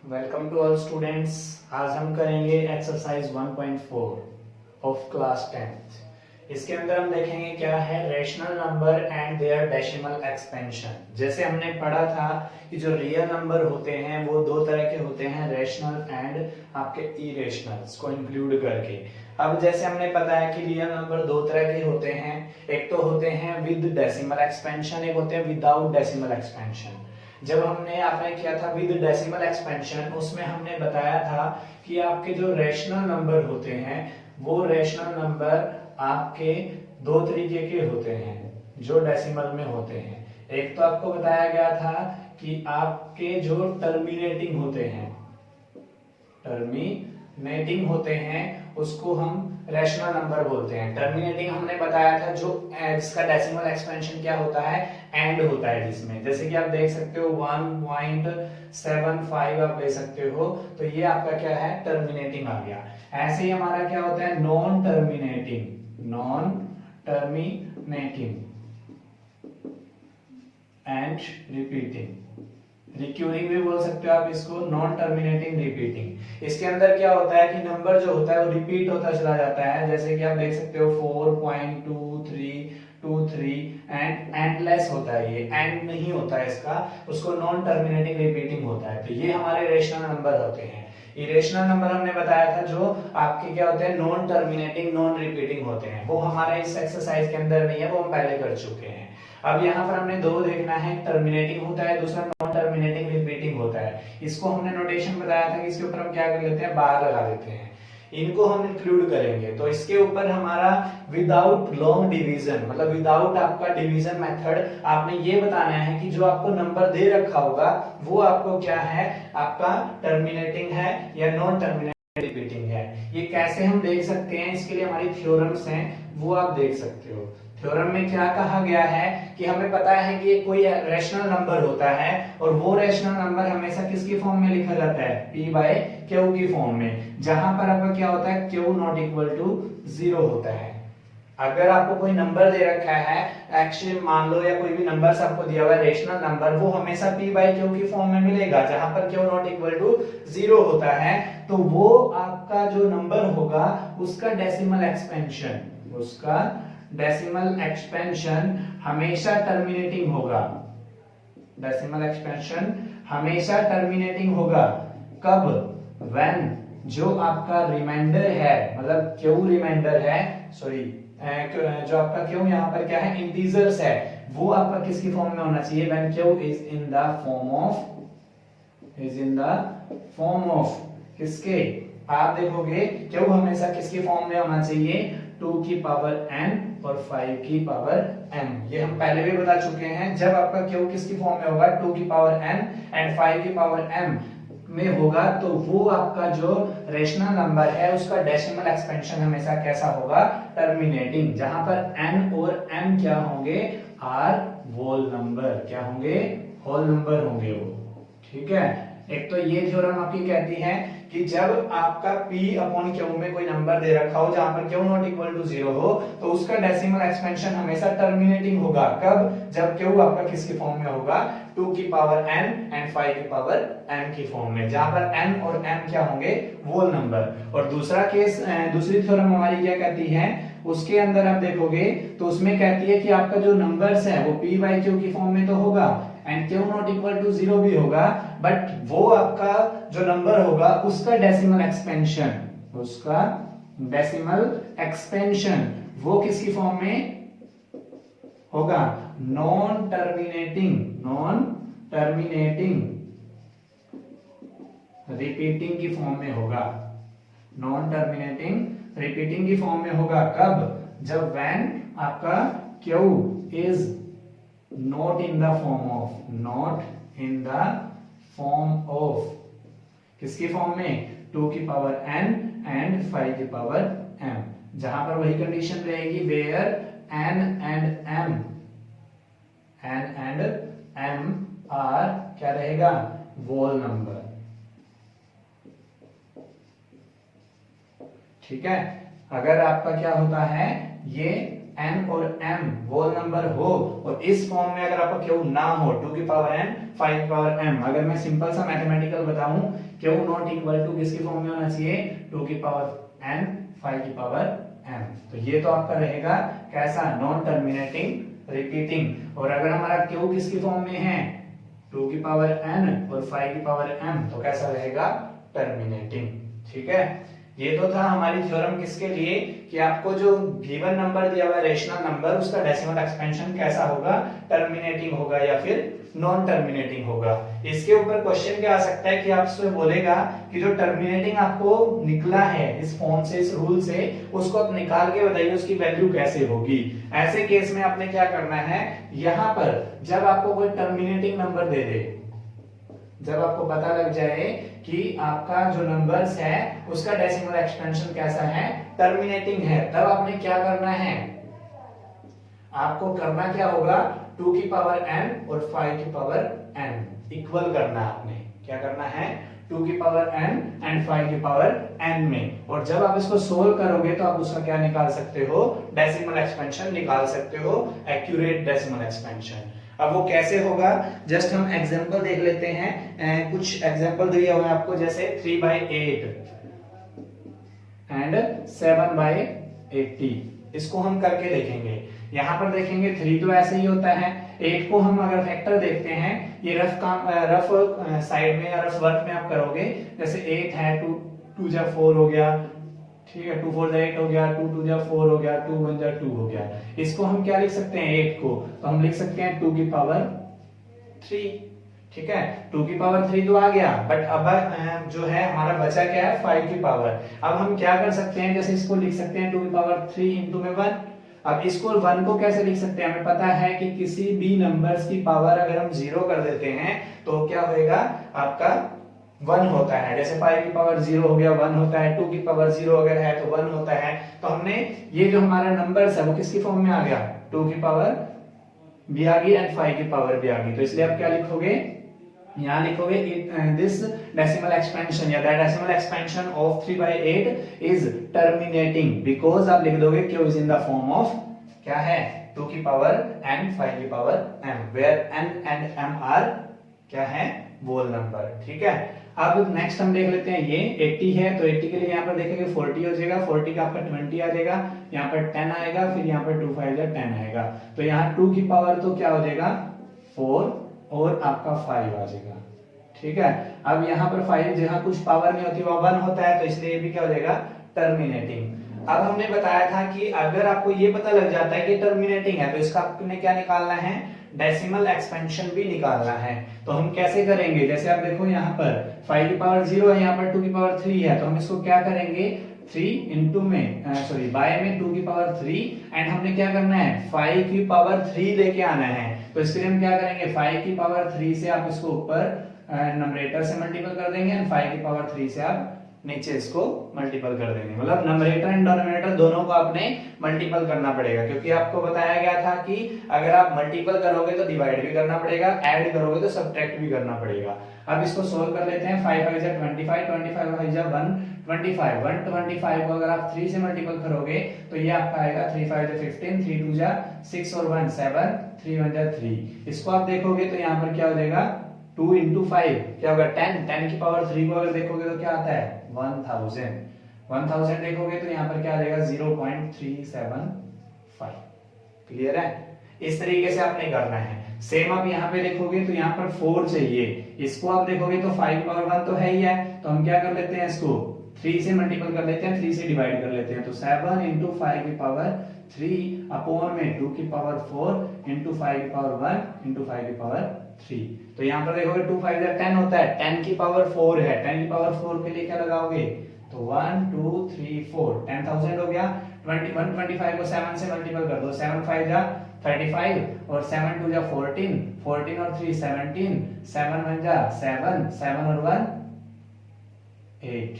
Welcome to all students. आज हम करेंगे एक्सरसाइज 1.4 ऑफ क्लास 10th। इसके अंदर हम देखेंगे क्या है rational number and their decimal expansion. जैसे हमने पढ़ा था कि जो रियल नंबर होते हैं वो दो तरह के होते हैं, रेशनल एंड आपके इरेशनल्स को इंक्लूड करके। अब जैसे हमने पता है कि रियल नंबर दो तरह के होते हैं, एक तो होते हैं विद डेसिमल एक्सपेंशन, एक होते हैं विदाउट डेसिमल एक्सपेंशन। जब हमने आपने किया था विद डेसिमल एक्सपेंशन, उसमें हमने बताया था कि आपके जो रेशनल नंबर होते हैं वो रेशनल नंबर आपके दो तरीके के होते हैं जो डेसिमल में होते हैं। एक तो आपको बताया गया था कि आपके जो टर्मिनेटिंग होते हैं, टर्मिनेटिंग होते हैं उसको हम रेशनल नंबर बोलते हैं। टर्मिनेटिंग हमने बताया था जो इसका डेसिमल एक्सपेंशन क्या होता है, एंड होता है, जिसमें जैसे कि आप देख सकते हो 1.75 आप ले सकते हो, तो ये आपका क्या है, टर्मिनेटिंग आ गया। ऐसे ही हमारा क्या होता है non terminating, non terminating and repeating, recurring भी बोल सकते हो आप इसको, नॉन टर्मिनेटिंग रिपीटिंग। इसके अंदर क्या होता है कि नंबर जो होता है वो रिपीट होता चला जाता है। जैसे कि आप देख सकते हो 4.2323 एंड एंडलेस होता है, ये एंड नहीं होता है इसका, उसको नॉन टर्मिनेटिंग रिपीटिंग होता है। तो ये हमारे रेशनल नंबर होते हैं। इरेशनल नंबर हमने बताया था जो आपके क्या होते हैं नॉन टर्मिनेटिंग नॉन रिपीटिंग होते हैं, वो हमारे इस एक्सरसाइज के अंदर नहीं है, वो हम पहले कर चुके हैं। अब यहाँ पर हमने दो देखना है, टर्मिनेटिंग होता है, दूसरा नॉन टर्मिनेटिंग रिपीटिंग होता है। इसको हमने नोटेशन बताया था कि इसके ऊपर हम क्या कर लेते हैं, बार लगा देते हैं, इनको हम इंक्लूड करेंगे। तो इसके ऊपर हमारा विदाउट लॉन्ग डिवीजन, मतलब विदाउट आपका डिवीजन मेथड, आपने ये बताना है कि जो आपको नंबर दे रखा होगा वो आपको क्या है, आपका टर्मिनेटिंग है या नॉन टर्मिनेटिंग रिपीटिंग है। ये कैसे हम देख सकते हैं, इसके लिए हमारी थ्योरम्स हैं, वो आप देख सकते हो। थ्योरम में क्या कहा गया है कि हमें पता है कि कोई रैशनल नंबर होता है और वो रैशनल नंबर हमेशा किसकी फॉर्म में लिखा जाता है, p बाय q की फॉर्म में, जहां पर आपका क्या होता है q नॉट इक्वल टू 0 होता है। अगर आपको कोई नंबर दे रखा है, एक्चुअली मान लो या कोई भी नंबर आपको दिया हुआ है रेशनल नंबर, वो हमेशा p बाय q की फॉर्म में मिलेगा, जहां पर q नॉट इक्वल टू 0 होता है। तो वो आपका जो नंबर होगा उसका डेसिमल एक्सपेंशन, उसका डेसिमल एक्सपेंशन हमेशा टर्मिनेटिंग होगा। डेसिमल एक्सपेंशन हमेशा टर्मिनेटिंग होगा। कब, व्हेन जो आपका रिमाइंडर है, मतलब क्यू रिमाइंडर है, सॉरी जो आपका क्यू यहाँ पर क्या है, इंटीजर्स है, वो आपका किसकी फॉर्म में होना चाहिए, when Q is in the form of, is in the form of किसके, आप देखोगे क्यू हमेशा किसकी फॉर्म में होना चाहिए, 2 की पावर n और 5 की पावर m। ये हम पहले भी बता चुके हैं, जब आपका क्यू किसकी फॉर्म में होगा, 2 की पावर n एंड 5 की पावर m में होगा, तो वो आपका जो रेशनल नंबर है उसका डेसिमल एक्सपेंशन हमेशा कैसा होगा, टर्मिनेटिंग, जहां पर n और m क्या होंगे, आर होल नंबर, क्या होंगे, होल नंबर होंगे वो। ठीक है, एक तो ये थ्योरम आपकी कहती है कि जब आपका p अपॉन q में कोई नंबर दे रखा हो जहां पर q नॉट इक्वल टू 0 हो, तो उसका डेसिमल एक्सपेंशन हमेशा टर्मिनेटिंग होगा। कब, जब q आपका किसकी फॉर्म में होगा, 2 की पावर n एंड 5 की पावर m की फॉर्म में, जहां पर n और m क्या होंगे, होल नंबर। और दूसरा केस, दूसरी थ्योरम हमारी क्या कहती है, उसके अंदर आप देखोगे तो उसमें कहती है कि आपका जो नंबर्स है वो p बाय q की फॉर्म में तो होगा and q not equal to 0 भी होगा, बट वो आपका जो नंबर होगा उसका डेसिमल एक्सपेंशन, उसका डेसिमल एक्सपेंशन वो किसकी फॉर्म में होगा, non terminating, non terminating repeating की फॉर्म में होगा, नॉन टर्मिनेटिंग रिपीटिंग की फॉर्म में होगा। कब, जब व्हेन आपका q is not in the form of, not in the form of किसकी फॉर्म में, 2 की पावर n एंड 5 की पावर m, जहां पर वही कंडीशन रहेगी where n and m are क्या रहेगा, वोल नंबर। ठीक है, अगर आपका क्या होता है, ये n और m होल नंबर हो और इस फॉर्म में अगर आपका q ना हो 2 की पावर n 5 की पावर m, अगर मैं सिंपल सा मैथमेटिकल बताऊं q नॉट इक्वल टू किसकी फॉर्म में होना चाहिए 2 की पावर n 5 की पावर m। तो ये तो आपका रहेगा कैसा नॉन टर्मिनेटिंग रिपीटिंग। और अगर हमारा q किसकी फॉर्म में है 2 की पावर n और 5 की पावर m तो कैसा रहेगा टर्मिनेटिंग। ठीक है, ये तो था हमारी थ्योरम किसके लिए कि आपको जो गिवन नंबर दिया हुआ है रेशनल नंबर उसका डेसिमल एक्सपेंशन कैसा होगा टर्मिनेटिंग होगा या फिर नॉन टर्मिनेटिंग होगा। इसके ऊपर क्वेश्चन क्या आ सकता है कि आपसे बोलेगा कि जो टर्मिनेटिंग आपको निकला है इस फॉर्म से इस रूल से उसको आप निकाल के बताइए उसकी वैल्यू कैसे होगी। ऐसे केस में आपने क्या करना है, यहां पर जब आपको कोई टर्मिनेटिंग नंबर दे दे, जब आपको पता लग जाए कि आपका जो नंबर्स है उसका डेसिमल एक्सपेंशन कैसा है टर्मिनेटिंग है, तब आपने क्या करना है, आपको करना क्या होगा 2 की पावर n और 5 की पावर n इक्वल करना है। आपने क्या करना है 2 की पावर n एंड 5 की पावर n में, और जब आप इसको सोल्व करोगे तो आप उसका क्या निकाल सकते हो डेसिमल एक्सपेंशन निकाल सकते हो, एक्यूरेट डेसिमल एक्सपेंशन। अब वो कैसे होगा जस्ट हम एग्जांपल देख लेते हैं। कुछ एग्जांपल दिए हुए हैं आपको जैसे 3/8 एंड 7/80, इसको हम करके देखेंगे। यहाँ पर देखेंगे 3 तो ऐसे ही होता है, 8 को हम अगर फैक्टर देखते हैं ये रफ साइड में या रफ वर्क में आप करोगे, जैसे 8 है 2 जा 4 हो गया, ठीक है 2 4 जा 8 हो गया, 2 2 जा 4 हो गया, 2 1 जा 2 हो गया। इसको हम क्या लिख सकते हैं 8 को, तो हम लिख सकते हैं 2 की पावर 3। ठीक है 2 की पावर 3 तो आ गया, बट अब जो है हमारा बचा क्या है 5 की पावर। अब हम क्या कर सकते हैं, जैसे इसको लिख सकते हैं 2 की पावर 3 इंटू में 1। अब इसको 1 को कैसे लिख सकते हैं, हमें पता है कि किसी भी नंबर्स की पावर अगर हम 0 कर देते हैं तो क्या होएगा आपका 1 होता है। जैसे 5 की पावर 0 हो गया 1 होता है, 2 की पावर 0 अगर है तो 1 होता है। तो हमने ये जो हमारा नंबर्स है वो किसकी फॉर्म में आ गया 2 की पावर भी आ गई एंड 5 की पावर भी आ गई। तो इसलिए आप क्या लिखोगे, यहाँ लिखोगे दिस डेसिमल एक्सपेंशन या that decimal expansion of 3/8 is terminating because आप लिख दोगे q is in the form of क्या है 2 की पावर n 5 की power m, where n and m are क्या है होल नंबर। ठीक है, अब नेक्स्ट हम देख लेते हैं, ये 80 है तो 80 के लिए यहाँ पर देखेंगे 40 हो जाएगा, 40 का आपका 20 आ जाएगा, यहाँ पर 10 आएगा, फिर यहाँ पर 2 5 10 आएगा। तो यहाँ 2 की पावर तो क्या हो जाएगा 4 और आपका 5 आ जाएगा। ठीक है, अब यहाँ पर 5 जहाँ कुछ पावर नहीं होती वहां 1 होता है, तो इसलिए ये भी क्या हो जाएगा टर्मिनेटिंग। अब हमने बताया था कि अगर आपको ये पता लग जाता है कि टर्मिनेटिंग है तो इसका आपने क्या निकालना है डेसिमल एक्सपेंशन भी निकालना है। तो हम कैसे करेंगे, जैसे आप देखो यहाँ पर 5 की पावर 0 है, यहाँ पर 2 की पावर 3 है, तो हम इसको क्या करेंगे 3 इंटू में सॉरी बाय में 2 की पावर 3 एंड हमने क्या करना है 5 की पावर 3 लेके आना है। तो इसके लिए हम क्या करेंगे 5 की पावर 3 से आप इसको ऊपर नंबरेटर से मल्टीपल कर देंगे एंड 5 की पावर 3 से आप नीचे इसको मल्टीपल कर देंगे। मतलब नंबरेटर एंड डिनोमिनेटर दोनों को आपने मल्टीपल करना पड़ेगा, क्योंकि आपको बताया गया था कि अगर आप मल्टीपल करोगे तो डिवाइड भी करना पड़ेगा, ऐड करोगे तो सब्ट्रैक्ट भी करना पड़ेगा। अब इसको सोल्व कर लेते हैं, 5 5 जा 25, 25 5 जा 125, 125 को अगर आप 3 से मल्टीपल करोगे तो ये आपका आएगा 3 5 जा 15, 3 2 जा 6 और 1 7, 3 1 जा 3। इसको आप देखोगे तो यहाँ पर क्या हो जाएगा 2 इंटू 5 क्या होगा 10, 10 की पावर 3 को अगर देखोगे तो क्या आता है 1000, 1000 देखोगे तो यहाँ पर क्या आ जाएगा 0.375। क्लियर है, इस तरीके से आपने करना है। सेम आप यहाँ पे देखोगे तो यहाँ पर 4 चाहिए, इसको आप देखोगे तो 5 पावर 1 तो है ही है, तो हम क्या कर लेते हैं इसको 3 से मल्टीपल कर लेते हैं, 3 से डिवाइड कर लेते हैं। तो 7 इंटू 5 की पावर 3 अपॉन में 2 की पावर 4 इंटू 5 की पावर 1 इंटू 5 की पावर 3। तो यहाँ पर देखोगे 2 5 10 होता है, 10 की पावर 4 है, 10 की पावर 4 के लिए क्या लगाओगे तो 1 2 3 4 10,000 हो गया। 125 को 7 से मल्टीपल कर दो, 7 5 जा 35 और 7 2 जा 14, 14 और 3 17, 7 1 जा 7, 7 और 1 8।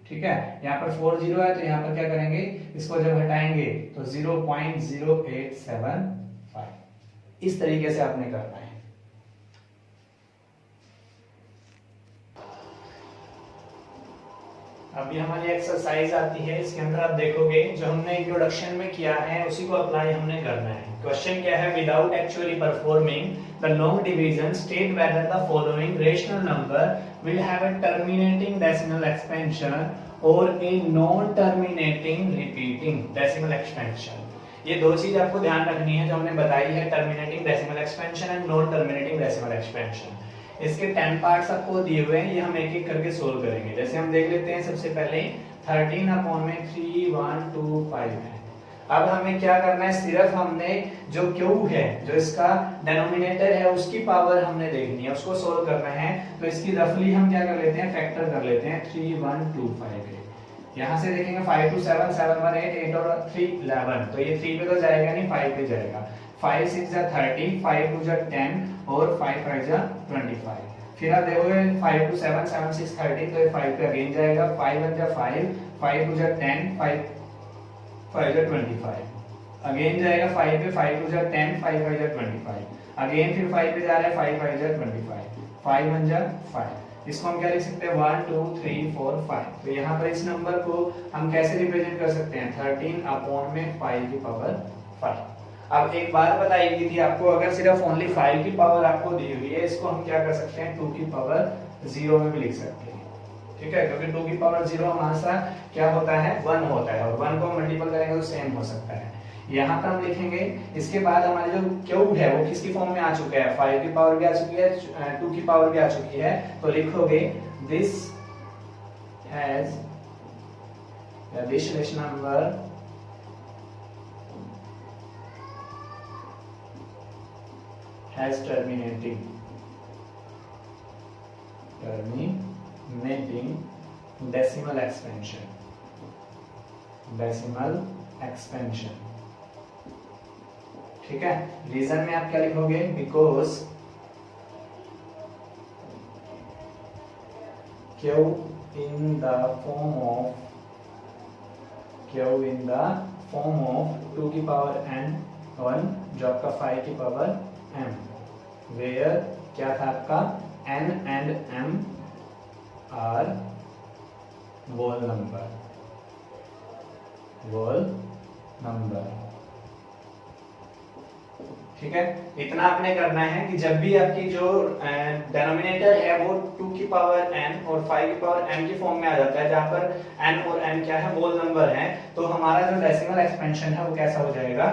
ठीक है, यहाँ पर 4 0 है तो यहाँ पर क्या करेंगे इसको जब हटाएंगे तो 0.0875। इस तरीके से आपने करना है। अभी हमारी एक्सरसाइज आती है, इसके अंदर आप देखोगे जो हमने इंट्रोडक्शन में किया है उसी को अप्लाई हमने करना है। क्वेश्चन क्या है, without actually performing the long division state whether the following rational number will have a terminating decimal expansion और a non terminating repeating decimal expansion. ये दो चीज आपको ध्यान रखनी है जो हमने बताई है, terminating decimal expansion and non terminating decimal expansion. इसके 10 पार्ट्स आपको दिए हुए हैं, ये हम एक एक करके सोल्व करेंगे। जैसे हम देख लेते हैं सबसे पहले 13 अपॉन में 3 1 2 5 है। अब हमें क्या करना है, सिर्फ हमने जो क्यू है, जो इसका डिनोमिनेटर है, उसकी पावर हमने देखनी है, उसको सोल्व करना है। तो इसकी रफली हम क्या कर लेते हैं, फैक्टर कर लेते हैं 3 1 2 5 है। यहाँ से देखेंगे 5 2 7 7 1 8 8 और 3 11, तो ये 3 पे तो जाएगा नहीं, 5 पे जाएगा। 5 6 जा 30, 5 2 जा 10 और 5 5 जा 25। फिर आप देखोगे 5 2 7 7 6 30, तो ये 5 पे अगेन जाएगा। 5 1 जा 5, 5 2 जा 10, 5 5 जा 25 अगेन जाएगा। 5 पे 5 2 जा 10, 5 5 जा 25 अगेन, फिर 5 पे जा रहा है, 5 5 जा 25, 5 1 जा 5। इसको हम क्या लिख सकते हैं, 1 2 3 4 5। तो यहाँ पर इस नंबर को हम कैसे रिप्रेजेंट कर सकते हैं, 13 अपॉन में 5 की पावर 5। अब एक बात बताई गई थी आपको, अगर सिर्फ ओनली 5 की पावर आपको दी हुई है, इसको हम क्या कर सकते हैं, 2 की पावर 0 में भी लिख सकते हैं। ठीक है, क्योंकि 2 की पावर 0 हमारे साथ क्या होता है, 1 होता है, और 1 को मल्टीपल करेंगे तो सेम हो सकता है। यहाँ पर हम लिखेंगे, इसके बाद हमारी जो क्यूब है वो किसकी फॉर्म में आ चुका है, 5 की पावर भी आ चुकी है, 2 की पावर भी आ चुकी है। तो लिखोगे this rational number has terminating decimal expansion। ठीक है, रीजन में आप क्या लिखोगे, because Q in the form of 2 की पावर n 1 जो आपका 5 की पावर m, where क्या था आपका, n and m are whole number। ठीक है, इतना आपने करना है कि जब भी आपकी जो डिनोमिनेटर है वो 2 की पावर n और 5 की पावर m की फॉर्म में आ जाता है, जहां पर n और m क्या है, होल नंबर है, तो हमारा जो डेसिमल एक्सपेंशन है वो कैसा हो जाएगा,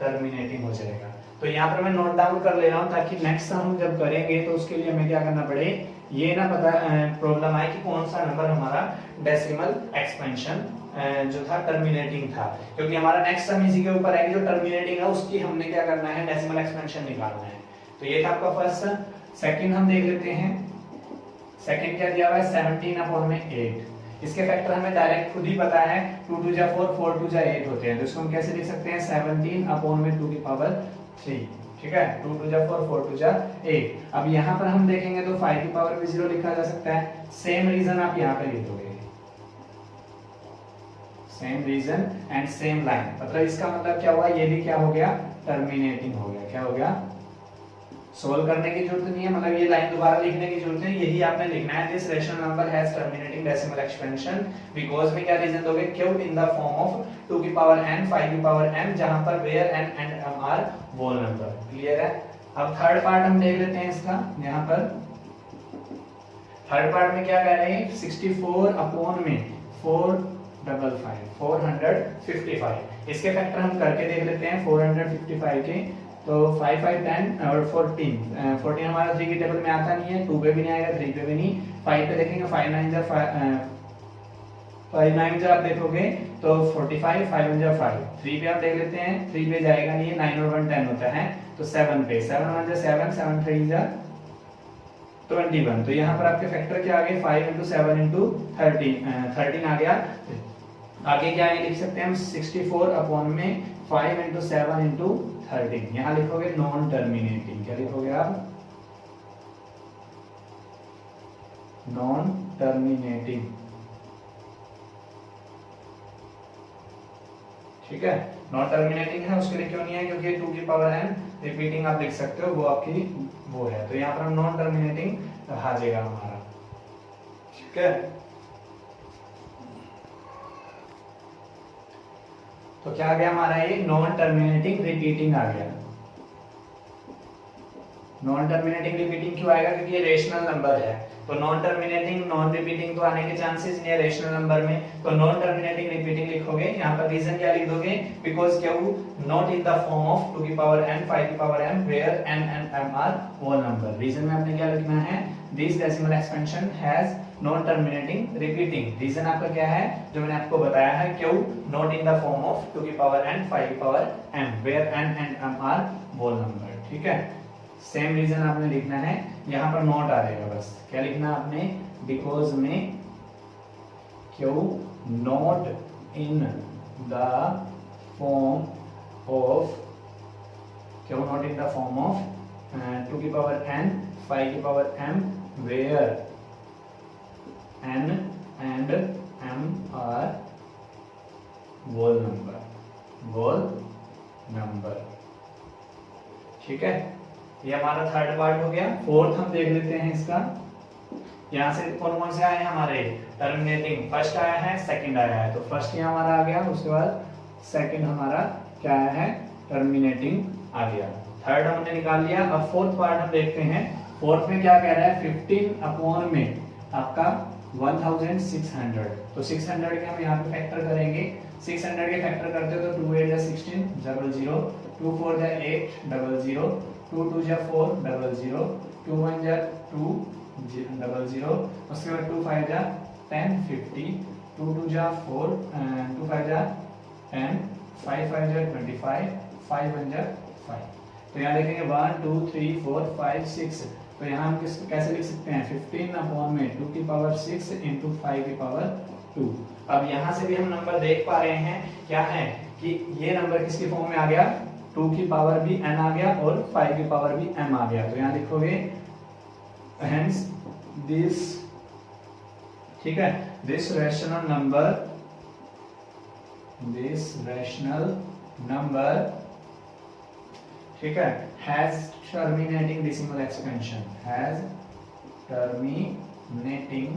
टर्मिनेटिंग हो जाएगा। तो यहाँ पर मैं नोट डाउन कर ले रहा हूँ ताकि नेक्स्ट हम जब करेंगे तो उसके लिए हमें क्या करना पड़े, ये ना पता प्रॉब्लम आए कि कौन सा नंबर हमारा डेसिमल एक्सपेंशन जो था टर्मिनेटिंग था, क्योंकि हमारा नेक्स्ट सम इसी के ऊपर है कि जो टर्मिनेटिंग है उसकी हमने क्या करना है, डेसिमल एक्सपेंशन निकालना है। तो ये था आपका फर्स्ट सम। सेकंड हम देख लेते हैं, सेकंड क्या दिया हुआ है, 17 अपॉन में 8। इसके फैक्टर हमें डायरेक्ट खुद ही पता है, 2 2 जा 4 4 2 जा 8 होते हैं, तो इसको हम कैसे लिख सकते हैं, 17 अपॉन में 2 की पावर 3। ठीक है, 2 2 जा 4 4 2 जा 8। अब यहाँ पर हम देखेंगे तो 5 की पावर भी 0 लिखा जा सकता है। सेम रीजन आप यहाँ पे लिख दोगे, same reason and same line, मतलब इसका मतलब क्या हुआ, ये भी क्या हो गया, टर्मिनेटिंग हो गया। क्या हो गया, सोल्व करने की जरूरत नहीं है, मतलब ये लाइन दोबारा लिखने की जरूरत नहीं, यही आपने लिखना है, this rational number has terminating decimal expansion because में क्या रीजन दोगे, cube in the form of 2 की पावर n 5 की पावर m, जहां पर where n and m are whole number. Clear है। अब थर्ड पार्ट हम देख लेते हैं इसका। यहाँ पर थर्ड पार्ट में क्या कह रहे हैं, 64 अपॉन में 455 इसके फैक्टर हम करके देख लेते हैं 455 के। तो 5 5 10 और 14 हमारा 3 की टेबल में आता नहीं है, 2 पे भी नहीं आएगा, 3 पे भी नहीं। 5 पे देखेंगे 5 9 जा 5 9 जा आप देखोगे तो 45, 5 1 जा 5। 3 पे आप देख लेते हैं, 3 पे जाएगा नहीं है, 9 और 1 10 होता है, तो 7 पे 7 1 जा 7, 7 3 जा 21। तो यहाँ पर आपके फैक्टर क्या आ गए, 5 × 7 × 13 आ गया। आगे क्या है लिख सकते हैं हम, 64 अपॉन में 5 × 7 × 13। यहाँ लिखोगे नॉन टर्मिनेटिंग। क्या लिखोगे आप, नॉन टर्मिनेटिंग। ठीक है, नॉन टर्मिनेटिंग है, उसके लिए क्यों नहीं है, क्योंकि 2 की पावर n रिपीटिंग आप लिख सकते हो, वो आपकी वो है, तो यहाँ पर हम नॉन टर्मिनेटिंग आ जाएगा हमारा। ठीक है, तो क्या आ गया हमारा ये नॉन टर्मिनेटिंग रिपीटिंग आ गया। नॉन टर्मिनेटिंग रिपीटिंग क्यों आएगा? क्योंकि ये रेशनल नंबर है, तो नॉन टर्मिनेटिंग नॉन रिपीटिंग तो आने के चांसेस नहीं है रेशनल नंबर में, तो नॉन टर्मिनेटिंग रिपीटिंग लिखोगे। यहाँ पर रीजन क्या लिख दोगे? Because Q not in the form of 2 की पावर n 5 की power m where n and m are whole number. Reason में आपने क्या लिखना है? This decimal expansion has non terminating repeating. Reason आपका क्या है जो मैंने आपको बताया है? Q not in the form of 2 की पावर n 5 की power m where n and m are whole number. ठीक है, सेम रीजन आपने लिखना है, यहाँ पर नॉट आ जाएगा बस। क्या लिखना आपने? बिकॉज में q not in the form of, q not in the form of 2 की पावर n 5 की power m where n and m are whole number. ठीक है, ये हमारा थर्ड पार्ट हो गया। फोर्थ हम देख लेते हैं इसका। यहाँ से कौन कौन से आए हैं हमारे? टर्मिनेटिंग फर्स्ट आया है, सेकंड आया है, तो फर्स्ट यहाँ हमारा आ गया, उसके बाद सेकंड हमारा क्या आया है? टर्मिनेटिंग आ गया। थर्ड हमने निकाल लिया। अब फोर्थ पार्ट हम देखते हैं। फोर्थ में क्या कह रहा है? 15 अपॉन में आपका 1600, तो 600 के हम यहाँ पे फैक्टर करेंगे। 600 के फैक्टर करते हो तो 2 8 जा 16 00, 2 4 जा 8 00, 2 2 जा 4 00, 2 1 जा 2 00, उसके बाद 2 5 जा 10 50, 2 2 जा 4 2 5 जा 10, 5 5 जा 25, 5 1 जा 5। तो यहाँ देखेंगे 1 2 3 4 5 6, तो यहाँ हम कैसे लिख सकते हैं? 15 अपॉन में 2 की पावर 6 इंटू 5 की पावर 2। अब यहाँ से भी हम नंबर देख पा रहे हैं क्या है कि ये नंबर किसकी फॉर्म में आ गया? 2 की पावर भी n आ गया और 5 की पावर भी m आ गया। तो यहाँ लिखोगे hence this, ठीक है, this rational number, ठीक है, has terminating decimal expansion, has terminating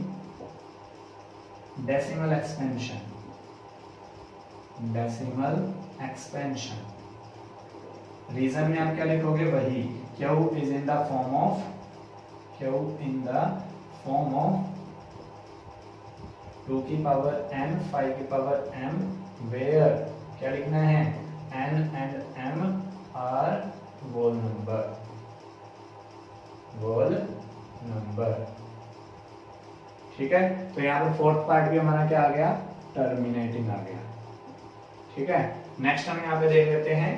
decimal expansion, reason में आप क्या लिखोगे? वही Q is in the form of 2 की पावर n 5 की पावर m where क्या लिखना है? n and m are whole number। ठीक है, तो यहाँ पर फोर्थ पार्ट भी हमारा क्या आ गया? टर्मिनेटिंग आ गया। ठीक है, नेक्स्ट हम यहाँ पे देख लेते हैं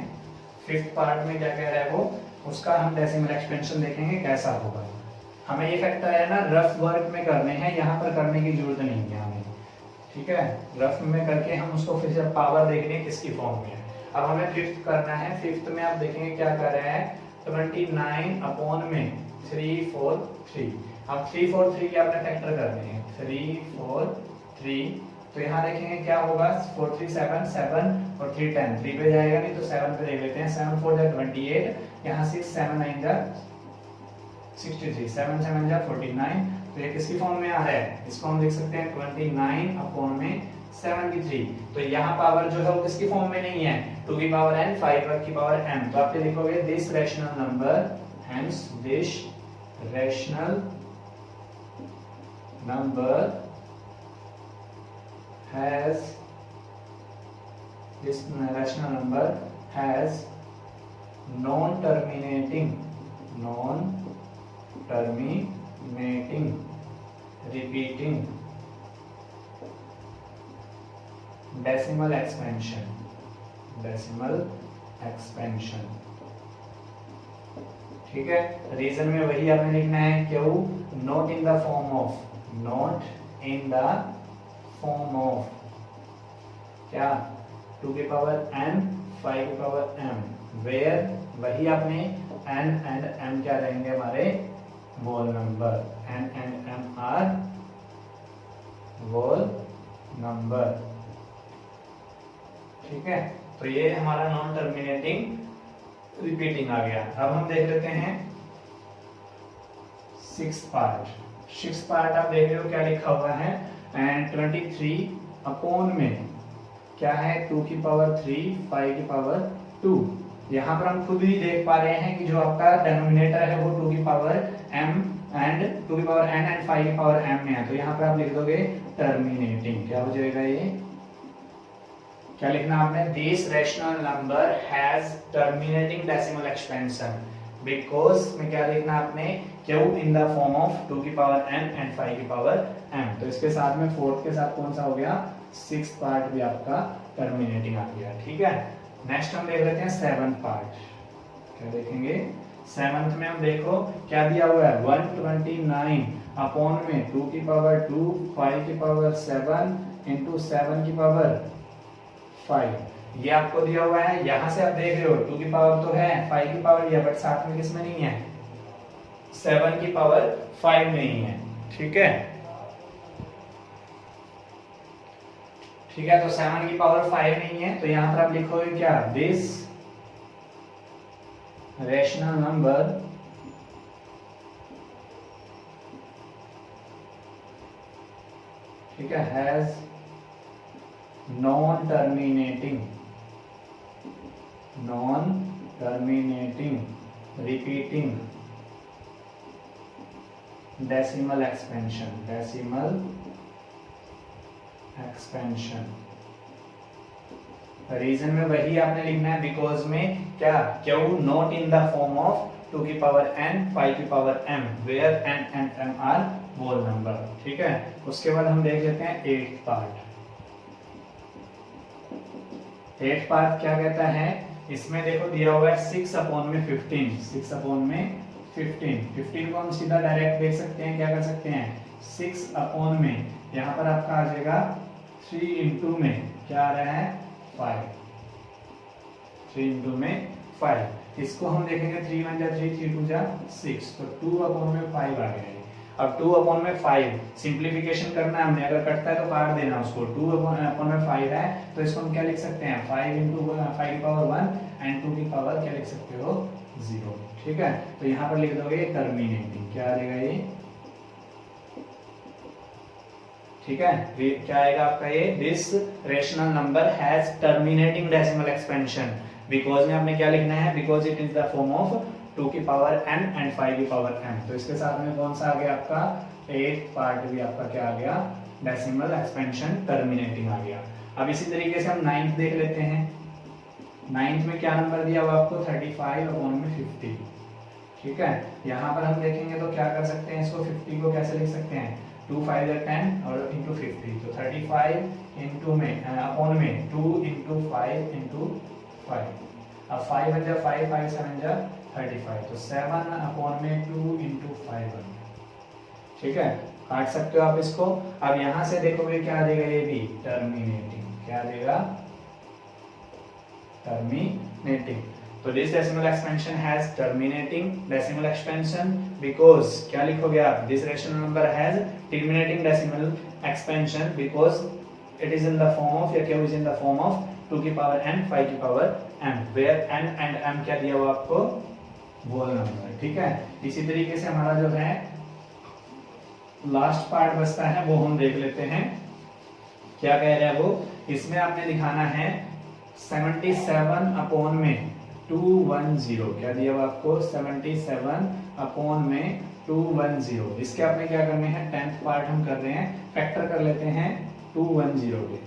फिफ्थ पार्ट में क्या कह रहा है वो, उसका हम डेसिमल एक्सपेंशन देखेंगे कैसा होगा। हमें ये फैक्टर है ना रफ वर्क में करने हैं, यहाँ पर करने की जरूरत नहीं है हमें। ठीक है, रफ में करके हम उसको फिर से पावर देखने किसकी फॉर्म में है। अब हमें फिफ्थ करना है। फिफ्थ में आप देखेंगे क्या कर रहा है? 29 अपॉन में 3 4 3। अब 3 4 3 के आपने फैक्टर करने हैं, 3 4 3, तो यहाँ देखेंगे क्या होगा? 4 3 7 7 और 3 10, 3 पे जाएगा नहीं तो 7 पे देख लेते हैं। 7 4 जा 28, यहाँ 6 7 9 जा 63, 7 7 जा 49, तो ये किसकी फॉर्म में आ रहा है? इसको हम लिख सकते हैं 29 अपॉन में 73। तो यहाँ पावर जो है वो किसकी फॉर्म में नहीं है? 2 की पावर n 5 की पावर m। तो आप लिखोगे this rational number, hence this rational number has this rational number has non-terminating repeating decimal expansion। ठीक है, रीजन में वही आपने लिखना है क्यों? Not in the form of क्या? 2 की पावर n 5 की पावर m वेयर वही आपने n and m क्या रहेंगे हमारे? Whole number. n and m are whole number. ठीक है, तो ये हमारा नॉन टर्मिनेटिंग रिपीटिंग आ गया। अब हम देख लेते हैं सिक्स्थ पार्ट। आप देख रहे हो क्या लिखा हुआ है? एंड 23 अपॉन में क्या है 2 की पावर 3 5 की पावर 2। यहाँ पर हम खुद ही देख पा रहे हैं कि जो आपका डेनोमिनेटर है वो 2 की पावर m एंड 2 की पावर n एंड 5 की पावर m में है, तो यहाँ पर आप लिख दोगे टर्मिनेटिंग। क्या हो जाएगा ये, क्या लिखना आपने, this rational number has terminating decimal expansion because में क्या लिखना आपने, q in the form of 2 की पावर n एंड 5 की पावर m। तो इसके साथ में फोर्थ के साथ कौन सा हो गया, 6th पार्ट भी आपका टर्मिनेटिंग आ गया। ठीक है, नेक्स्ट हम देख लेते हैं 7th पार्ट। क्या देखेंगे 7th में हम देखो क्या दिया हुआ है 129 अपॉन में 2 की पावर 2 5 की पावर 7 इंटू 7 की पावर 5। ये आपको दिया हुआ है, यहां से आप देख रहे हो 2 की पावर तो है 5 की पावर भी है, बट साथ में किसमें नहीं है, 7 की पावर 5 में ही है। ठीक है, ठीक है, तो 7 की पावर 5 नहीं है, तो यहां पर आप लिखोगे क्या, दिस रैशनल नंबर ठीक है has non terminating repeating decimal expansion. Reason में वही आपने लिखना है, बिकॉज में क्या, q not in the form of 2 की पावर n 5 की power m where n and m are whole number. ठीक है, उसके बाद हम देख लेते हैं 8th पार्ट। 8th पार्ट क्या कहता है, इसमें देखो दिया हुआ है 6 अपॉन में 15 6 अपॉन में 15 को हम सीधा डायरेक्ट देख सकते हैं, क्या कर सकते हैं 6 अपॉन में यहाँ पर आपका आ जाएगा 3 इंटू में क्या आ रहा है 5 3 इंटू में 5। इसको हम देखेंगे 3 1 जा 3 3 2 जा 6, तो 2 अपॉन में 5 आ गया। अब 2 अपॉन में 5 सिंप्लीफिकेशन करना है हमने, अगर कटता है तो काट देना उसको। 2 अपॉन में 5 है, तो इसको हम क्या लिख सकते हैं 5 इंटू 5 की पावर 1 एंड 2 की पावर क्या लिख सकते हो 0। ठीक है, तो यहाँ पर लिख दोगे टर्मिनेटिंग, क्या आ जाएगा ये, ठीक है, क्या आएगा आपका ये, this rational number has terminating decimal expansion. Because में आपने क्या लिखना है, because it is the form of 2 की पावर n एंड 5 की पावर m। तो इसके साथ में कौन सा आ गया आपका 8th पार्ट भी आपका क्या आ गया, डेसिमल एक्सपेंशन टर्मिनेटिंग आ गया। अब इसी तरीके से हम 9th देख लेते हैं। 9th में क्या नंबर दिया हुआ आपको 35 अपॉन में 50। ठीक है, यहाँ पर हम देखेंगे तो क्या कर सकते हैं, इसको 50 को कैसे लिख सकते हैं 2 5 10 और इंटू 50, तो 35 इंटू में अपॉन में 2 इंटू 5 इंटू 5। अब 5 बन जा 5 5 7 जा 35, तो 7 अपॉन में 2 इंटू 5 बन गया। ठीक है, काट सकते हो आप इसको। अब यहां से देखोगे क्या आ जाएगा, ये भी टर्मिनेटिंग, क्या आ जाएगा टर्मिनेटिंग। तो this decimal expansion has terminating decimal expansion because क्या लिखोगे आप, this rational number has terminating decimal expansion because it is in the form of, या क्या is in the form of 2 की पावर n 5 की power m where n and m क्या दिया हुआ आपको होल नंबर। ठीक है, इसी तरीके से हमारा जो है लास्ट पार्ट बचता है, वो हम देख लेते हैं क्या कह रहा है वो। इसमें आपने दिखाना है 77 अपॉन में 210, क्या दिया हुआ आपको 77 अपॉन में 210। इसके आपने क्या करने हैं, 10th पार्ट हम कर रहे हैं, फैक्टर कर लेते हैं 210 के,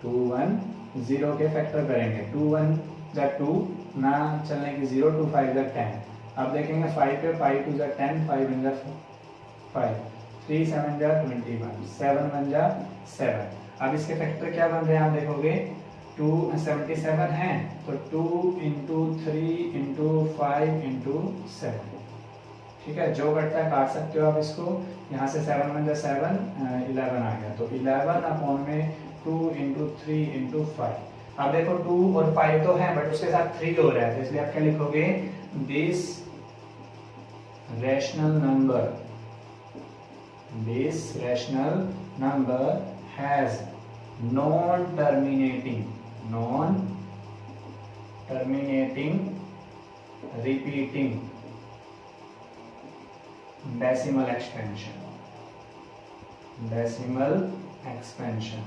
210 के फैक्टर करेंगे। 2 1 जा 2 ना चलने की 0, 2 5 जा 10। अब देखेंगे 5 पे 5 2 जा 10 5 1 जा 5 3 7 जा 21 7 1 जा 7। अब इसके फैक्टर क्या बन रहे हैं आप देखोगे, 277 है तो 2 इंटू 3 इंटू 5 इंटू 7। ठीक है, जो कटता है काट सकते हो आप इसको। यहाँ से 7 1 जा 7 11 आ गया, तो 11 अपॉन में 2 इंटू 3 इंटू 5। अब देखो 2 और 5 तो है, बट उसके साथ 3 हो रहा है, तो इसलिए आप क्या लिखोगे, this rational number has non terminating repeating decimal expansion.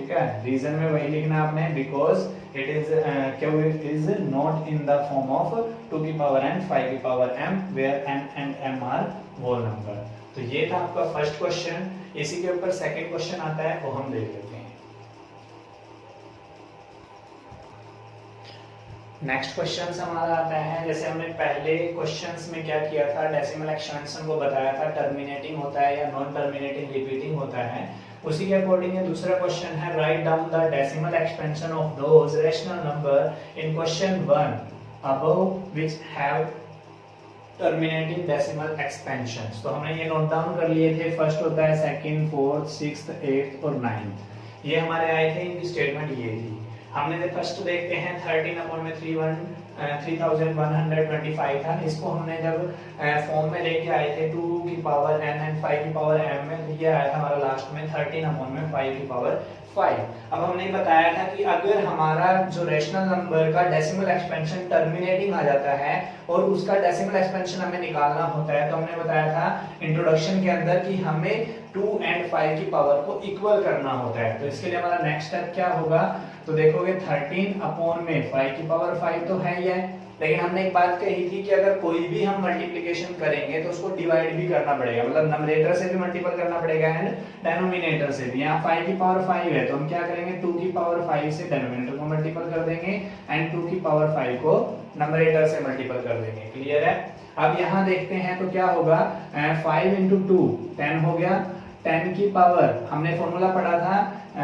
ठीक है, रीजन में वही लिखना है आपने, because it is q is not in the form of 2 की पावर n 5 की power m where n and m are whole number. तो ये था आपका फर्स्ट क्वेश्चन। इसी के ऊपर सेकंड क्वेश्चन आता है, वो हम देख लेते हैं। नेक्स्ट क्वेश्चन हमारा आता है, जैसे हमने पहले क्वेश्चंस में क्या किया था, डेसिमल एक्सपेंशन को बताया था, टर्मिनेटिंग होता है या नॉन टर्मिनेटिंग रिपीटिंग होता है, उसी के अकॉर्डिंग ये दूसरा क्वेश्चन है, write down the decimal expansion of those rational number in question 1 above which have terminating decimal expansions. तो हमने ये नोट डाउन कर लिए थे, फर्स्ट होता है सेकंड, फोर्थ, सिक्स्थ, एट्थ और नाइन्थ, ये हमारे आए थे, इनकी स्टेटमेंट ये थी। हमने फर्स्ट देखते हैं 13/3125 था, इसको हमने जब फॉर्म में लेके आए थे 2 की पावर n एंड 5 की पावर m में, तो ये आया था हमारा लास्ट में 13/5 की पावर 5। अब हमने बताया था कि अगर हमारा जो रेशनल नंबर का डेसिमल एक्सपेंशन टर्मिनेटिंग आ जाता है और उसका डेसिमल एक्सपेंशन हमें निकालना होता है, तो हमने बताया था इंट्रोडक्शन के अंदर कि हमें 2 एंड 5 की पावर को इक्वल करना होता है। तो इसके लिए हमारा नेक्स्ट स्टेप क्या होगा, तो देखोगे 13/5 की पावर 5 तो है ही है, लेकिन हमने एक बात कही थी कि अगर कोई भी हम मल्टीप्लिकेशन करेंगे तो उसको डिवाइड भी करना पड़ेगा, मतलब नंबरेटर से भी मल्टीपल करना पड़ेगा एंड डिनोमिनेटर से भी। यहाँ 5 की पावर 5 है तो हम क्या करेंगे, 2 की पावर 5 से डिनोमिनेटर को मल्टीपल कर देंगे एंड 2 की पावर 5 को नंबरेटर से मल्टीपल कर देंगे। क्लियर है? अब यहाँ देखते हैं तो क्या होगा, 5 इंटू 2 10 हो गया, 10 की पावर हमने फॉर्मूला पढ़ा था a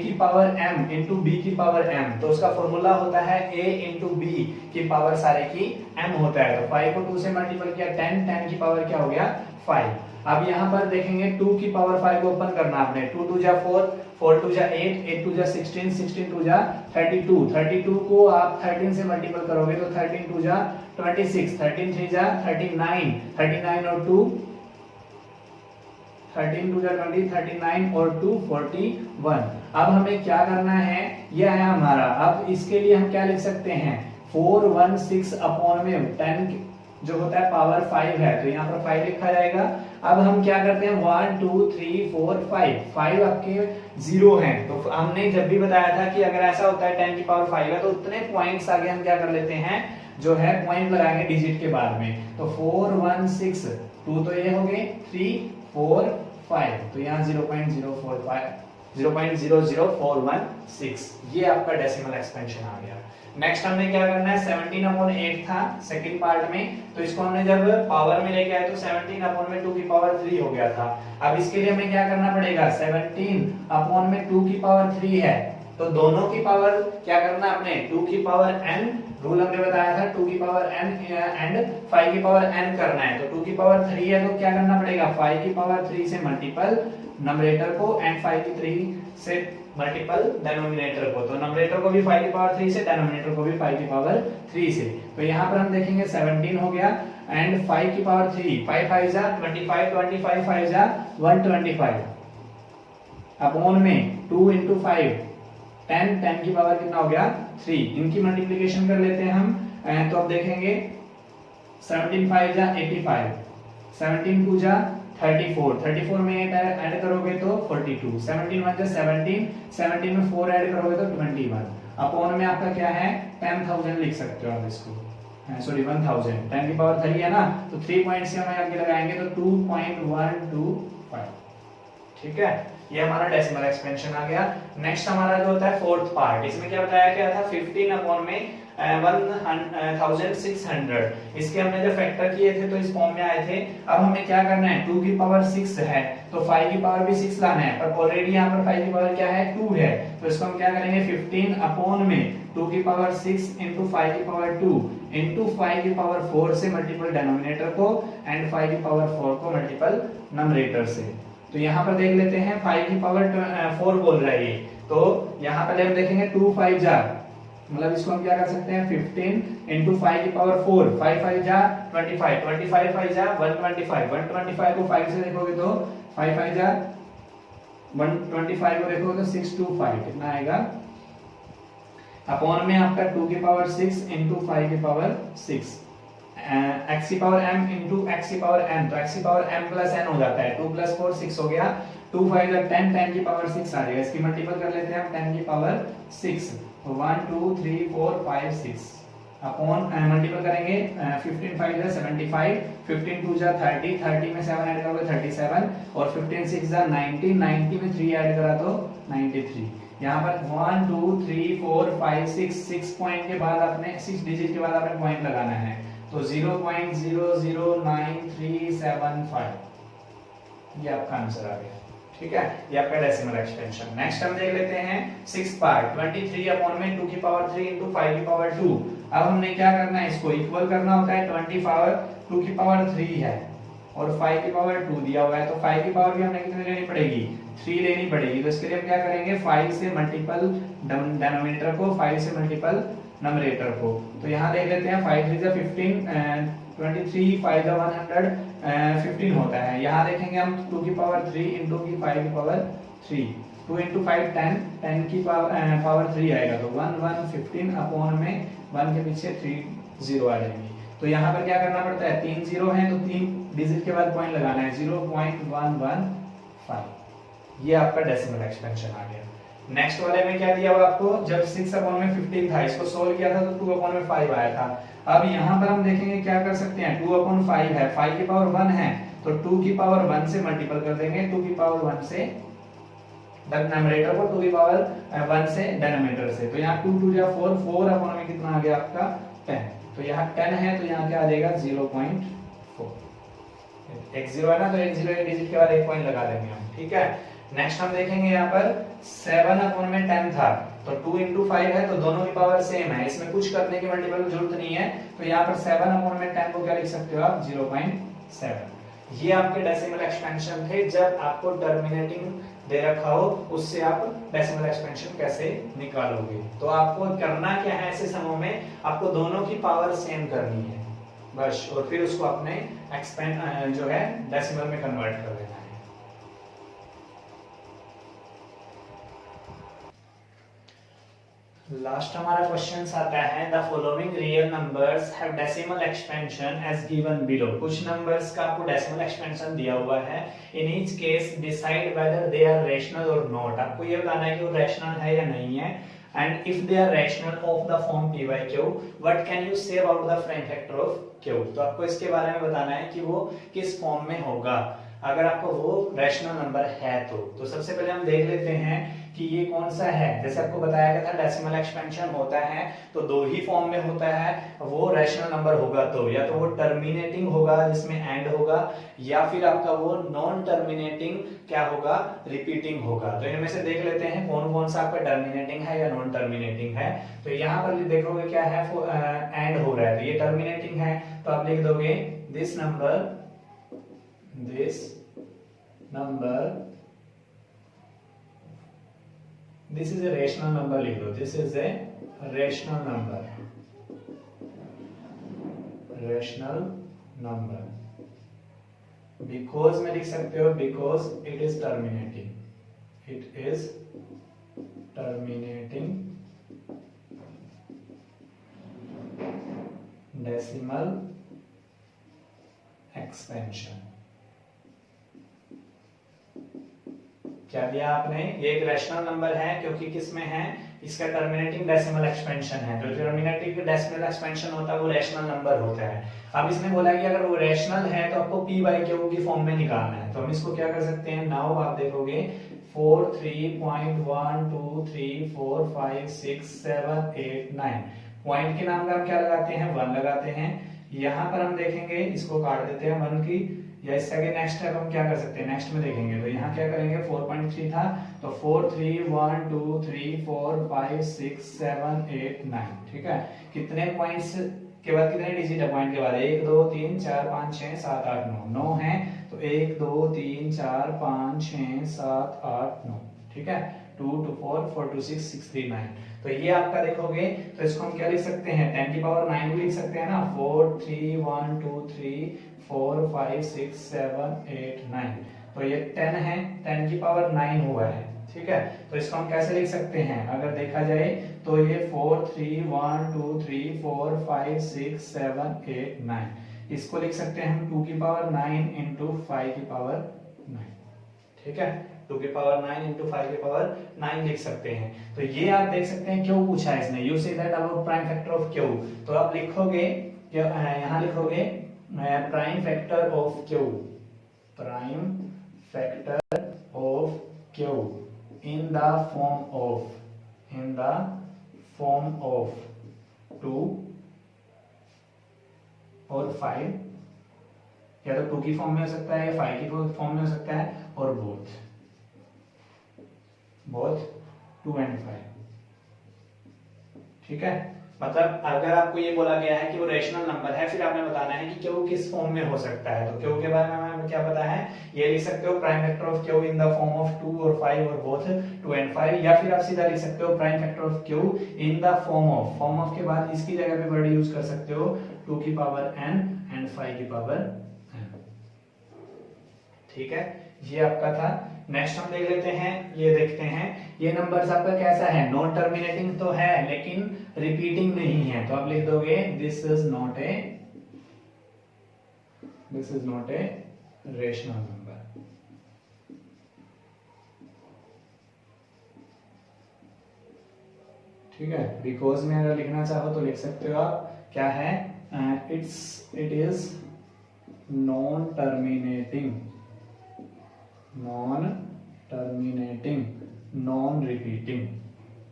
की पावर m इंटू b की पावर m, तो उसका फॉर्मूला होता है a इंटू b की पावर सारे की m होता है। तो 5 को 2 से मल्टीपल किया 10, 10 की पावर क्या हो गया 5। अब यहाँ पर देखेंगे 2 की पावर 5 को ओपन करना आपने, 2 2 जा 4, 4 2 जा 8, 8 2 जा 16, 16 2 जा 32, 32 को आप 13 से मल्टीपल करोगे तो 13 2 जा 26, 13 3 जा 39, 39 और 2 13 2 जा 20, 39 और 2 41। अब हमें क्या करना है, ये आया हमारा। अब इसके लिए हम क्या लिख सकते हैं, 416 अपॉन में 10 जो होता है पावर 5 है, तो यहाँ पर 5 लिखा जाएगा। अब हम क्या करते हैं 1 2 3 4 5 आपके 0 हैं, तो हमने जब भी बताया था कि अगर ऐसा होता है 10 की पावर 5 है तो उतने पॉइंट्स आगे हम क्या कर लेते हैं, जो है पॉइंट लगाएंगे डिजिट के बाद में। तो 4 1 6 2 तो ये हो गए, 3 4 5, तो यहाँ 0.004116, ये आपका डेसिमल एक्सपेंशन आ गया। नेक्स्ट हमने क्या करना है, 17/8 था सेकंड पार्ट में, तो इसको हमने जब पावर में लेके आए तो 17/2 की पावर 3 हो गया था। अब इसके लिए हमें क्या करना पड़ेगा, 17/2 की पावर 3 है, तो दोनों की पावर क्या करना आपने, 2 की पावर n, रूल हमने बताया था 2 की पावर n एंड 5 की पावर n करना है। तो 2 की पावर 3 है तो क्या करना पड़ेगा, 5 की पावर 3 से मल्टीपल नंबरेटर को एंड 5 की 3 से मल्टीपल डिनोमिनेटर को, तो नंबरेटर को भी 5 की पावर 3 से, डिनोमिनेटर को भी 5 की पावर 3 से। तो यहाँ पर हम देखेंगे 17 हो गया एंड 5 की पावर 3, 5 5 जा 25, 25 5 जा 125 अपॉन में 2 into 5 10, 10 की पावर कितना हो गया 3, इनकी मल्टीप्लिकेशन कर लेते हैं हम। तो अब देखेंगे 17 5 जा 85, 17 2 जा 34, 34 में 8 ऐड करोगे तो 42, 17 1 जा 17, 17 में 4 ऐड करोगे तो 21 अपॉन में आपका क्या है 10,000 लिख सकते हो आप इसको, सॉरी 1000, 10 की पावर 3 है ना, तो 3 पॉइंट से हम आगे लगाएंगे तो 2.125, ठीक है, ये हमारा डेसिमल एक्सपेंशन आ गया। नेक्स्ट हमारा जो होता है फोर्थ पार्ट, इसमें क्या बताया गया था 15 अपॉन में 1600, इसके हमने जब फैक्टर किए थे तो इस फॉर्म में आए थे। अब हमें क्या करना है, 2 की पावर 6 है तो 5 की पावर भी 6 लाना है, पर ऑलरेडी यहाँ पर 5 की पावर क्या है 2 है, तो इसको हम क्या करेंगे 15 अपॉन में 2 की पावर 6 इंटू 5 की पावर 2 इंटू 5 की पावर 4 से मल्टीपल डिनोमिनेटर को एंड 5 की पावर 4 को मल्टीपल नंबरेटर से। तो यहाँ पर देख लेते हैं 5 की पावर 4 बोल रहा है ये, तो यहाँ पर हम देखेंगे 2 5 जा, मतलब इसको हम क्या कर सकते हैं 15 इंटू 5 की पावर 4, 5 5 जा 25, 25 5 जा 125, 125 को 5 से देखोगे तो 5 5 जा 125 को देखोगे तो 625, कितना आएगा अपॉन में आपका 2 की पावर 6 इंटू 5 की पावर 6 x की पावर m इंटू x की पावर n, तो x की पावर m प्लस n हो जाता है, 2 प्लस 4 6 हो गया, 2 5 जा 10, 10 की पावर 6 आ जाएगा। इसकी मल्टीपल कर लेते हैं हम 10 की पावर 6, तो 1 2 3 4 5 6 अपॉन मल्टीपल करेंगे 15 5 जा 75, 15 2 जा 30, 30 में 7 ऐड करोगे 37 और 15 6 जा 90, 90 में 3 ऐड करा तो 93। यहाँ पर 1 2 3 4 5 6 पॉइंट के बाद आपने 6 डिजिट के बाद आपने पॉइंट लगाना है, तो 0.0099375 ये आपका आंसर आ गया। ठीक है, ये आपका डेसिमल एक्सपेंशन। नेक्स्ट हम देख लेते हैं 6 पार्ट 23 अपॉन में 2 की पावर 3 into 5 की पावर 2। अब हमने क्या करना है, इसको इक्वल करना होता है। 20 पावर 2 की पावर 3 है और 5 की पावर 2 दिया हुआ है, तो 5 की पावर भी हमें कितनी लेनी पड़ेगी, 3 लेनी पड़ेगी। तो इसके लिए हम क्या करेंगे, 5 से मल्टीपल डिनोमिनेटर को, 5 से मल्टीपल नंबरेटर को। तो यहाँ देख लेते हैं 5 3 15, 23 5 115 होता है। यहाँ देखेंगे हम 2 की पावर 3 into की 5 की पावर 3, 2 into 5 10, 10 की पावर 3 आएगा, तो 1 1 15 अपॉन में 1 के पीछे 3 0 आ जाएंगी। तो यहाँ पर क्या करना पड़ता है, 3 0 है तो 3 डिजिट के बाद पॉइंट लगाना है, 0.115। ये आपका डेसिमल एक्सपेंशन आ गया। नेक्स्ट वाले में क्या दिया हुआ आपको, जब 6 अपॉन में 15 था, इसको सोल्व किया था तो 2 अपॉन में 5 आया था। अब यहाँ पर हम देखेंगे क्या कर सकते हैं, 2 अपॉन 5 है, 5 की पावर 1 है, तो 2 की पावर 1 से मल्टीपल कर देंगे, 2 की पावर 1 से डिनोमिनेटर को, 2 की पावर 1 से डिनोमिनेटर से। तो यहाँ 2 2 जा 4, 4 अपॉन में कितना आ गया आपका 10, तो यहाँ 10 है तो यहाँ क्या आ जाएगा 0.4। एक 0 है ना, तो एक 0 एक डिजिट के बाद एक पॉइंट लगा देंगे हम। ठीक है, नेक्स्ट हम देखेंगे यहाँ पर 7 अपॉन में 10 था, तो 2 into 5 है, तो दोनों की पावर सेम है, इसमें कुछ करने की मल्टीपल की जरूरत नहीं है। तो यहाँ पर 7 अपॉन में 10 को क्या लिख सकते हो आप, 0.7। ये आपके डेसिमल एक्सपेंशन थे। जब आपको टर्मिनेटिंग दे रखा हो, उससे आप डेसिमल एक्सपेंशन कैसे निकालोगे। तो आपको करना क्या है, ऐसे समूह में आपको दोनों की पावर सेम करनी है बस, और फिर उसको अपने एक्सपेंड जो है डेसिमल में कन्वर्ट कर देना है। लास्ट हमारा क्वेश्चन आता है, the following real numbers have decimal expansion as given below. कुछ नंबर्स का आपको डेसिमल एक्सपेंशन दिया हुआ है। In each case decide whether they are rational और नॉट। आपको ये बताना है कि वो रैशनल है या नहीं है। And if they are rational of the form p by q, what can you say about the prime factor of q। तो आपको इसके बारे में बताना है कि वो किस फॉर्म में होगा, अगर आपको वो रैशनल नंबर है तो सबसे पहले हम देख लेते हैं कि ये कौन सा है। जैसे आपको बताया गया था डेसिमल एक्सपेंशन होता है तो 2 ही फॉर्म में होता है। वो रैशनल नंबर होगा तो या तो वो टर्मिनेटिंग होगा जिसमें एंड होगा, या फिर आपका वो नॉन टर्मिनेटिंग क्या होगा, रिपीटिंग होगा। तो इनमें से देख लेते हैं कौन कौन सा आपका टर्मिनेटिंग है या नॉन टर्मिनेटिंग है। तो यहाँ पर देखोगे क्या है, एंड हो रहा है तो ये टर्मिनेटिंग है, तो आप लिख दोगे this number this is a rational number, लिख दो this is a rational number because में लिख सकते हो because it is terminating decimal expansion। क्या दिया आपने, ये एक रैशनल नंबर है क्योंकि किसमें है, इसका टर्मिनेटिंग डेसिमल एक्सपेंशन है। तो टर्मिनेटिंग डेसिमल एक्सपेंशन होता है वो रैशनल नंबर होता है। अब इसने बोला कि अगर वो रैशनल है तो आपको p by q की फॉर्म में निकालना है। तो हम इसको क्या कर सकते हैं, नाउ आप देखोगे 4 3.1 2 3 4 5 6 7 8 9 पॉइंट के नाम का हम क्या लगाते हैं, 1 लगाते हैं। यहाँ पर हम देखेंगे, इसको काट देते हैं 1 की, या इससे आगे नेक्स्ट स्टेप हम क्या कर सकते हैं, नेक्स्ट में देखेंगे। तो यहाँ क्या करेंगे, 4.3 था तो 4 3 1 2 3 4 5 6 7 8 9। ठीक है, कितने पॉइंट्स के बाद कितने डिजिट है पॉइंट के बाद, 1 2 3 4 5 6 7 8 9 9 है, तो 1 2 3 4 5 6 7 8 9। ठीक है, 2 2 4 4 2 6 6 3 9। तो ये आपका देखोगे तो इसको हम क्या लिख सकते हैं, 10 की पावर 9 भी लिख सकते हैं ना, 4 3 1 2 3 4 5 6 7 8 9। तो ये 10 है, 10 की पावर 9 हुआ है। ठीक है, तो इसको हम कैसे लिख सकते हैं, अगर देखा जाए तो ये 4 3 1 2 3 4 5 6 7 8 9। इसको लिख सकते हैं हम 2 की पावर 9 into 5 की पावर 9। ठीक है, 2 की पावर 9 इंटू 5 की पावर 9 लिख सकते हैं। तो ये आप देख सकते हैं क्यों पूछा है इसने, you see that about prime factor of Q. तो आप लिखोगे, यहाँ लिखोगे prime factor of Q, prime factor of Q in the form of 2 और 5, या तो 2 की फॉर्म में हो सकता है या 5 की फॉर्म में हो सकता है, और बोथ 2 and 5। ठीक है, मतलब अगर आपको ये बोला गया है कि वो रेशनल नंबर है, फिर आपने बताना है कि क्यू किस फॉर्म में हो सकता है। तो क्यू के बारे में हमें क्या पता है, ये लिख सकते हो prime factor of Q in the form of 2 और 5 और बोथ 2 and 5, या फिर आप सीधा लिख सकते हो prime factor of Q in the form of के बाद इसकी जगह पे वर्ड यूज कर सकते हो 2 की पावर n एंड 5 की पावर n। ठीक है, ये आपका था। नेक्स्ट हम देख लेते हैं, ये देखते हैं ये नंबर्स आपका कैसा है, नॉन टर्मिनेटिंग तो है लेकिन रिपीटिंग नहीं है। तो आप लिख दोगे this is not a rational number. ठीक है, बिकॉज में अगर लिखना चाहो तो लिख सकते हो आप, क्या है, it is non terminating, non repeating.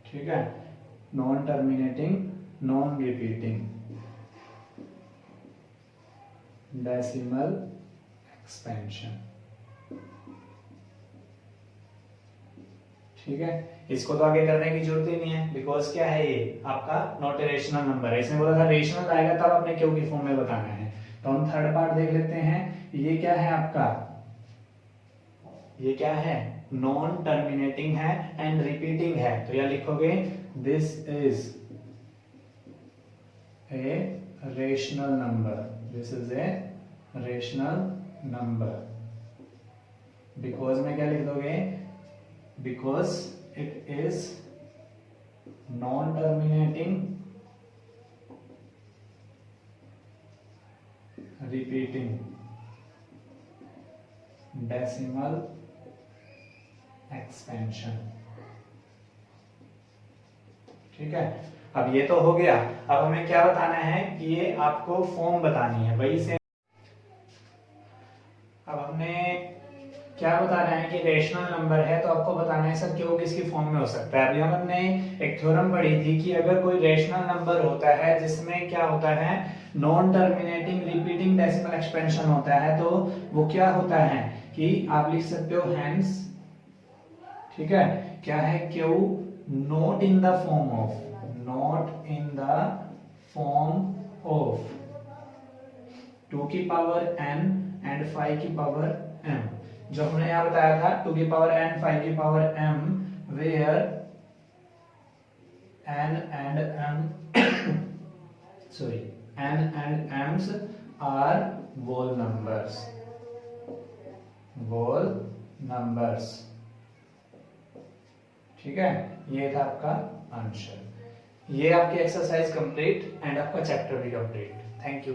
ठीक है, non terminating, non repeating decimal expansion. ठीक है, इसको तो आगे करने की जरूरत ही नहीं है, बिकॉज क्या है, ये आपका नॉट ए रेशनल नंबर है। इसमें बोला था रेशनल आएगा तब आपने क्यू की फॉर्म में बताना है। तो हम थर्ड पार्ट देख लेते हैं, ये क्या है आपका, ये क्या है, नॉन टर्मिनेटिंग है एंड रिपीटिंग है। तो यह लिखोगे this is a rational number, this is a rational number. Because में क्या लिख दोगे, because it is non terminating, repeating decimal expansion. ठीक है, अब ये तो हो गया। अब हमें क्या बताना है कि ये आपको फॉर्म बतानी है, वही से अब हमने क्या बताना है कि रेशनल नंबर है, तो आपको बताना है सर क्यों किसकी फॉर्म में हो सकता है। अभी हमने एक थ्योरम पढ़ी थी कि अगर कोई रेशनल नंबर होता है जिसमें क्या होता है, non terminating repeating decimal expansion होता है, तो वो क्या होता है कि आप लिख सकते हो हैंस, ठीक है, क्या है, Q not in the form of, not in the form of 2 की पावर n एंड 5 की पावर m। जो हमने यहां बताया था 2 की पावर n 5 की power m, where n and m sorry n and m's are whole numbers। ठीक है, ये था आपका आंसर। ये आपकी एक्सरसाइज कंप्लीट एंड आपका चैप्टर भी कंप्लीट। Thank you.